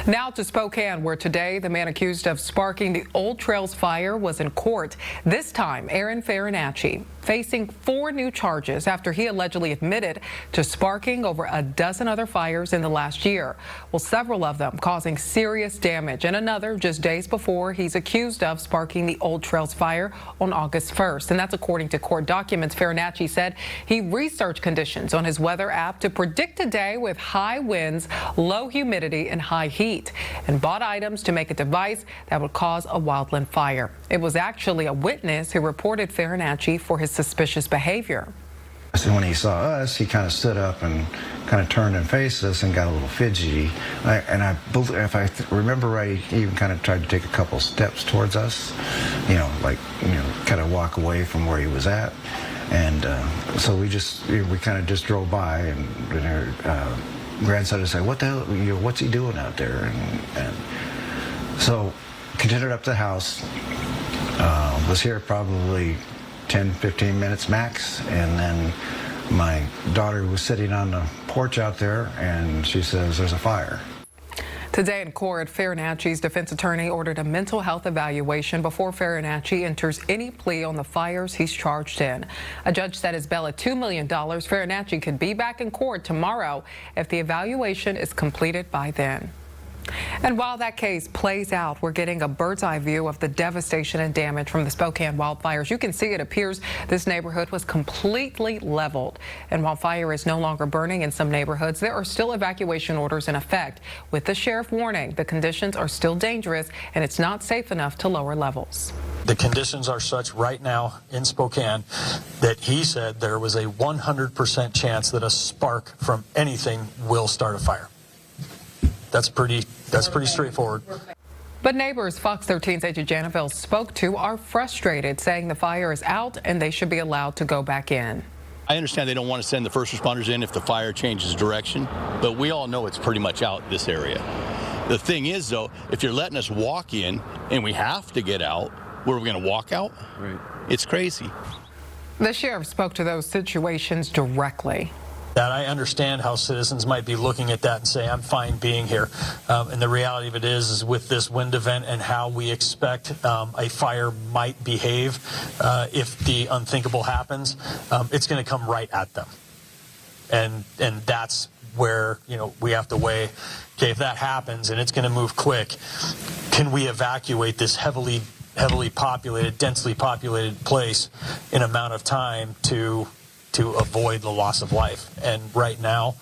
Now to Spokane, where today the man accused of sparking the Old Trails fire was in court. This time, Farinacci facing 4 new charges after he allegedly admitted to sparking over a dozen other fires in the last year. Well, several of them causing serious damage, and another just days before he's accused of sparking the Old Trails fire on August 1st. And that's according to court documents. Farinacci said he researched conditions on his weather app to predict a day with high winds, low humidity, and high heat, and bought items to make a device that would cause a wildland fire. It was actually a witness who reported Farinacci for his suspicious behavior. So when he saw us, he kind of stood up and kind of turned and faced us and got a little fidgety. I believe, if I remember right, he even kind of tried to take a couple steps towards us, kind of walk away from where he was at. And so we kind of just drove by, and her grandson would say, "What the hell? What's he doing out there?" And so continued up to the house. Was here probably 10-15 minutes max, and then my daughter was sitting on the porch out there, and she says there's a fire. Today in court, Farinacci's defense attorney ordered a mental health evaluation before Farinacci enters any plea on the fires he's charged in. A judge set his bail at $2 million. Farinacci could be back in court tomorrow if the evaluation is completed by then. And while that case plays out, we're getting a bird's eye view of the devastation and damage from the Spokane wildfires. You can see it appears this neighborhood was completely leveled. And while fire is no longer burning in some neighborhoods, there are still evacuation orders in effect, with the sheriff warning the conditions are still dangerous and it's not safe enough to lower levels. The conditions are such right now in Spokane that he said there was a 100% chance that a spark from anything will start a fire. That's pretty straightforward. But neighbors Fox 13's AJ Janeville spoke to are frustrated, saying the fire is out and they should be allowed to go back in. I understand they don't want to send the first responders in if the fire changes direction, but we all know it's pretty much out this area. The thing is, though, if you're letting us walk in and we have to get out, where are we going to walk out? Right. It's crazy. The sheriff spoke to those situations directly. That I understand how citizens might be looking at that and say, I'm fine being here. And the reality of it is with this wind event and how we expect a fire might behave if the unthinkable happens, it's going to come right at them. And that's where, we have to weigh, okay, if that happens and it's going to move quick, can we evacuate this heavily populated, densely populated place in amount of time to avoid the loss of life? And right now,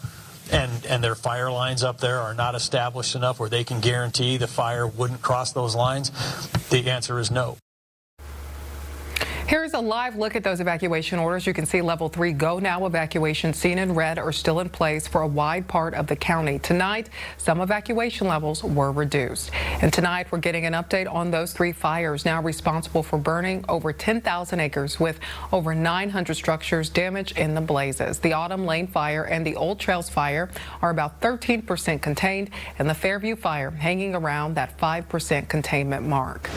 and their fire lines up there are not established enough where they can guarantee the fire wouldn't cross those lines. The answer is no. Here's a live look at those evacuation orders. You can see level 3 go now evacuations seen in red are still in place for a wide part of the county. Tonight, some evacuation levels were reduced. And tonight, we're getting an update on those 3 fires now responsible for burning over 10,000 acres with over 900 structures damaged in the blazes. The Autumn Lane fire and the Old Trails fire are about 13% contained, and the Fairview fire hanging around that 5% containment mark.